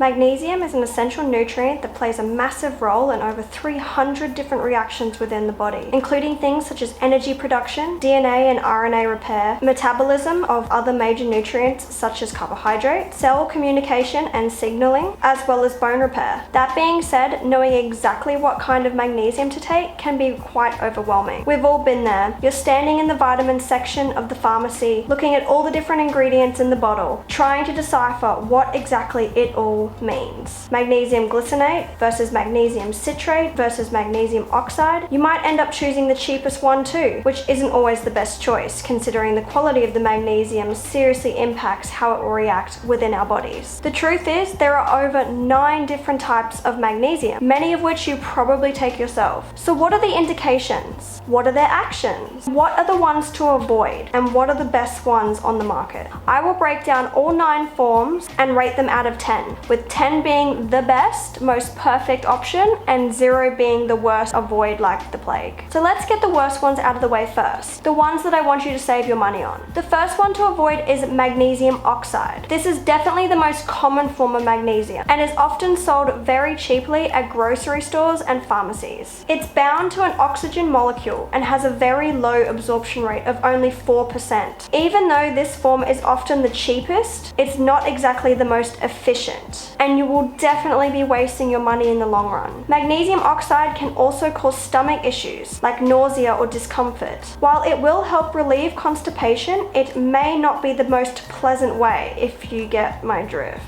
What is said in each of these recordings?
Magnesium is an essential nutrient that plays a massive role in over 300 different reactions within the body, including things such as energy production, DNA and RNA repair, metabolism of other major nutrients such as carbohydrates, cell communication and signaling, as well as bone repair. That being said, knowing exactly what kind of magnesium to take can be quite overwhelming. We've all been there. You're standing in the vitamins section of the pharmacy, looking at all the different ingredients in the bottle, trying to decipher what exactly it all means. Magnesium glycinate versus magnesium citrate versus magnesium oxide. You might end up choosing the cheapest one too, which isn't always the best choice, considering the quality of the magnesium seriously impacts how it will react within our bodies. The truth is, there are over 9 different types of magnesium, many of which you probably take yourself. So what are the indications? What are their actions? What are the ones to avoid? And what are the best ones on the market? I will break down all 9 forms and rate them out of 10, with 10 being the best, most perfect option, and 0 being the worst, avoid like the plague. So let's get the worst ones out of the way first, the ones that I want you to save your money on. The first one to avoid is magnesium oxide. This is definitely the most common form of magnesium and is often sold very cheaply at grocery stores and pharmacies. It's bound to an oxygen molecule and has a very low absorption rate of only 4%. Even though this form is often the cheapest, it's not exactly the most efficient, and you will definitely be wasting your money in the long run. Magnesium oxide can also cause stomach issues like nausea or discomfort. While it will help relieve constipation, it may not be the most pleasant way, if you get my drift.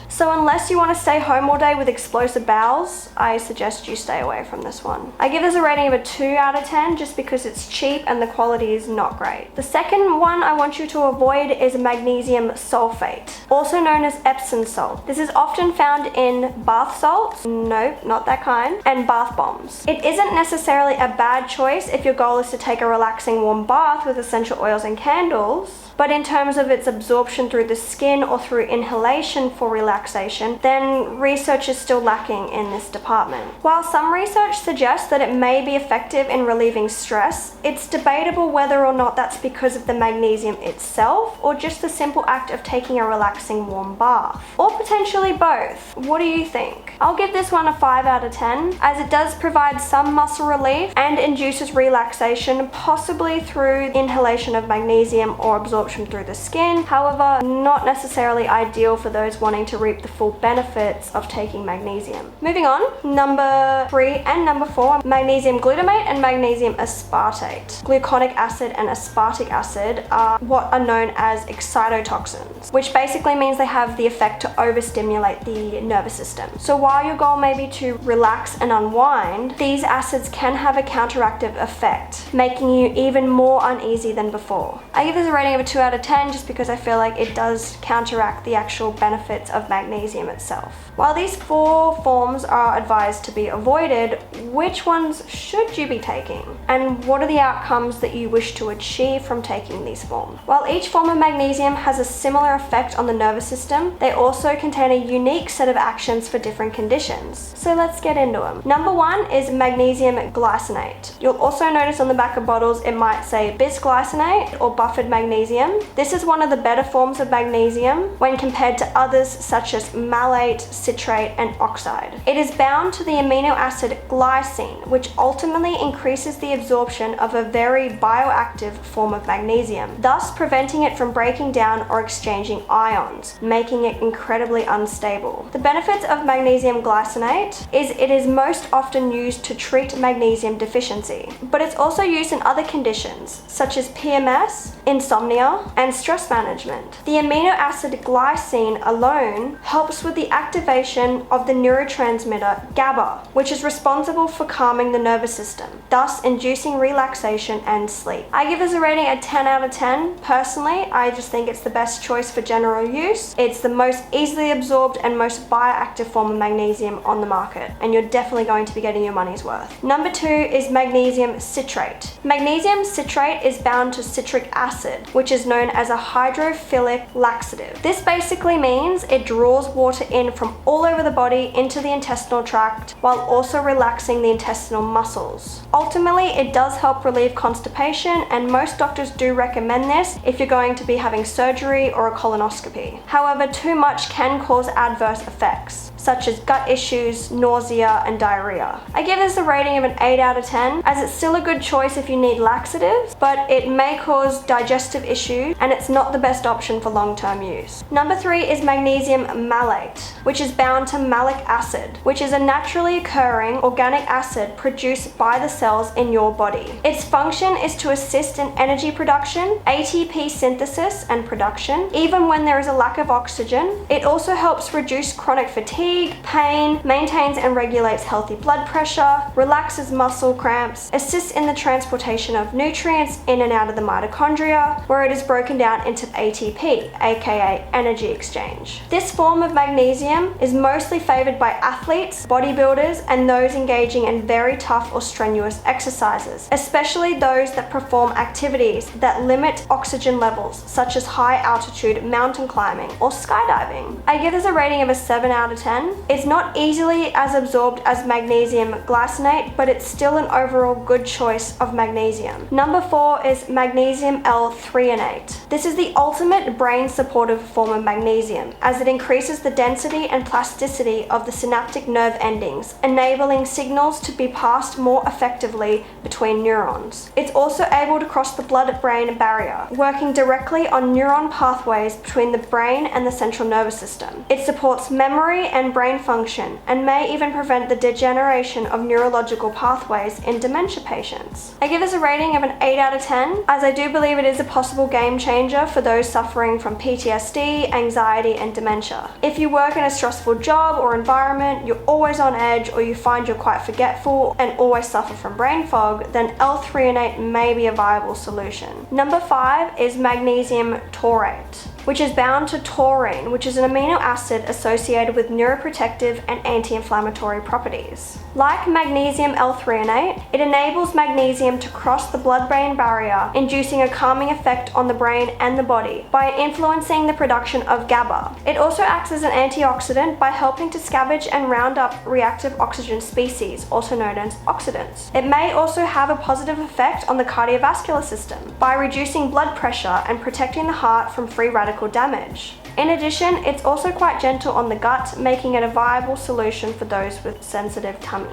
So unless you want to stay home all day with explosive bowels, I suggest you stay away from this one. I give this a rating of a 2 out of 10 just because it's cheap and the quality is not great. The second one I want you to avoid is magnesium sulfate, also known as Epsom salt. This is often found in bath salts, nope, not that kind, and bath bombs. It isn't necessarily a bad choice if your goal is to take a relaxing warm bath with essential oils and candles, but in terms of its absorption through the skin or through inhalation for relaxation, then research is still lacking in this department. While some research suggests that it may be effective in relieving stress, it's debatable whether or not that's because of the magnesium itself or just the simple act of taking a relaxing warm bath. Or potentially both. What do you think? I'll give this one a 5 out of 10, as it does provide some muscle relief and induces relaxation, possibly through inhalation of magnesium or absorption through the skin. However, not necessarily ideal for those wanting to reap the full benefits of taking magnesium. Moving on, number 3 and number 4, magnesium glutamate and magnesium aspartate. Gluconic acid and aspartic acid are what are known as excitotoxins, which basically means they have the effect to overstimulate the nervous system. So while your goal may be to relax and unwind, these acids can have a counteractive effect, making you even more uneasy than before. I give this a rating of a 2 out of 10 just because I feel like it does counteract the actual benefits of magnesium itself. While these 4 forms are advised to be avoided, which ones should you be taking? And what are the outcomes that you wish to achieve from taking these forms? While each form of magnesium has a similar effect on the nervous system, they also contain a unique set of actions for different conditions. So let's get into them. Number 1 is magnesium glycinate. You'll also notice on the back of bottles it might say bisglycinate or buffered magnesium. This is one of the better forms of magnesium when compared to others such as malate, citrate, and oxide. It is bound to the amino acid glycine, which ultimately increases the absorption of a very bioactive form of magnesium, thus preventing it from breaking down or exchanging ions, making it incredibly unstable. The benefits of magnesium glycinate is it is most often used to treat magnesium deficiency, but it's also used in other conditions such as PMS, insomnia, and stress management. The amino acid glycine alone helps with the activation of the neurotransmitter GABA, which is responsible for calming the nervous system, thus inducing relaxation and sleep. I give this a rating of 10 out of 10. Personally, I just think it's the best choice for general use. It's the most easily absorbed and most bioactive form of magnesium on the market, and you're definitely going to be getting your money's worth. Number 2 is magnesium citrate. Magnesium citrate is bound to citric acid, which is is known as a hydrophilic laxative. This basically means it draws water in from all over the body into the intestinal tract while also relaxing the intestinal muscles. Ultimately, it does help relieve constipation, and most doctors do recommend this if you're going to be having surgery or a colonoscopy. However, too much can cause adverse effects, such as gut issues, nausea, and diarrhea. I give this a rating of an 8 out of 10, as it's still a good choice if you need laxatives, but it may cause digestive issues, and it's not the best option for long-term use. Number 3 is magnesium malate, which is bound to malic acid, which is a naturally occurring organic acid produced by the cells in your body. Its function is to assist in energy production, ATP synthesis and production, even when there is a lack of oxygen. It also helps reduce chronic fatigue, pain, maintains and regulates healthy blood pressure, relaxes muscle cramps, assists in the transportation of nutrients in and out of the mitochondria, where it is broken down into ATP, aka energy exchange. This form of magnesium is mostly favored by athletes, bodybuilders, and those engaging in very tough or strenuous exercises, especially those that perform activities that limit oxygen levels, such as high altitude mountain climbing or skydiving. I give this a rating of a 7 out of 10. It's not easily as absorbed as magnesium glycinate, but it's still an overall good choice of magnesium. Number 4 is magnesium L-threonate. This is the ultimate brain supportive form of magnesium, as it increases the density and plasticity of the synaptic nerve endings, enabling signals to be passed more effectively between neurons. It's also able to cross the blood-brain barrier, working directly on neuron pathways between the brain and the central nervous system. It supports memory and brain function, and may even prevent the degeneration of neurological pathways in dementia patients. I give this a rating of an 8 out of 10, as I do believe it is a possible game changer for those suffering from PTSD, anxiety, and dementia. If you work in a stressful job or environment, you're always on edge, or you find you're quite forgetful and always suffer from brain fog, then L-threonate may be a viable solution. Number 5 is magnesium taurate, which is bound to taurine, which is an amino acid associated with neuroprotective and anti-inflammatory properties. Like magnesium L-threonate, it enables magnesium to cross the blood-brain barrier, inducing a calming effect on the brain and the body by influencing the production of GABA. It also acts as an antioxidant by helping to scavenge and round up reactive oxygen species, also known as oxidants. It may also have a positive effect on the cardiovascular system by reducing blood pressure and protecting the heart from free radical damage. In addition, it's also quite gentle on the gut, making it a viable solution for those with sensitive tummies.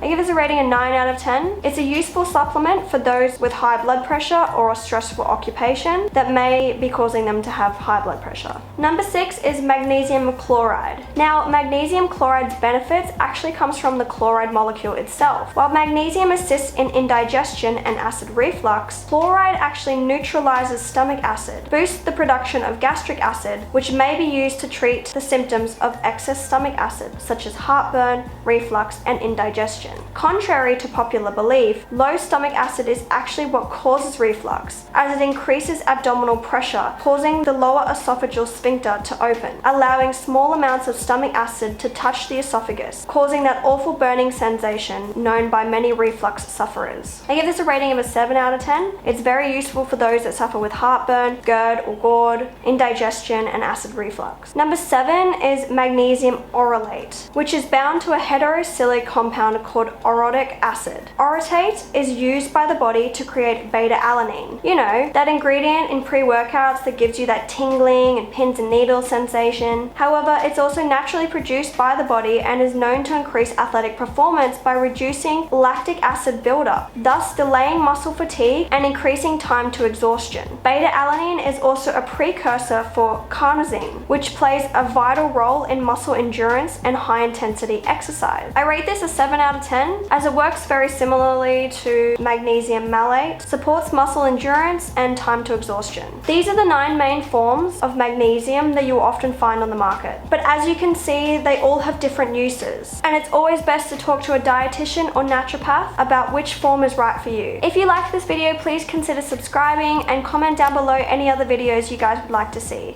I give this a rating of 9 out of 10. It's a useful supplement for those with high blood pressure or a stressful occupation that may be causing them to have high blood pressure. Number 6 is magnesium chloride. Now, magnesium chloride's benefits actually comes from the chloride molecule itself. While magnesium assists in indigestion and acid reflux, chloride actually neutralizes stomach acid, boosts the production of gastric acid, which may be used to treat the symptoms of excess stomach acid, such as heartburn, reflux, and indigestion. Contrary to popular belief, low stomach acid is actually what causes reflux, as it increases abdominal pressure, causing the lower esophageal sphincter to open, allowing small amounts of stomach acid to touch the esophagus, causing that awful burning sensation known by many reflux sufferers. I give this a rating of a 7 out of 10. It's very useful for those that suffer with heartburn, GERD or GORD, indigestion, and acid reflux. Number 7 is magnesium orylate, which is bound to a heterocyclic compound called orotic acid. Orotate is used by the body to create beta-alanine. You know, that ingredient in pre-workouts that gives you that tingling and pins and needles sensation. However, it's also naturally produced by the body and is known to increase athletic performance by reducing lactic acid buildup, thus delaying muscle fatigue and increasing time to exhaustion. Beta-alanine is also a precursor for carnosine, which plays a vital role in muscle endurance and high-intensity exercise. I rate this a 7 out of 10, as it works very similarly to magnesium malate, supports muscle endurance and time to exhaustion. These are the 9 main forms of magnesium that you'll often find on the market. But as you can see, they all have different uses, and it's always best to talk to a dietitian or naturopath about which form is right for you. If you liked this video, please consider subscribing and comment down below any other videos you guys would like to see.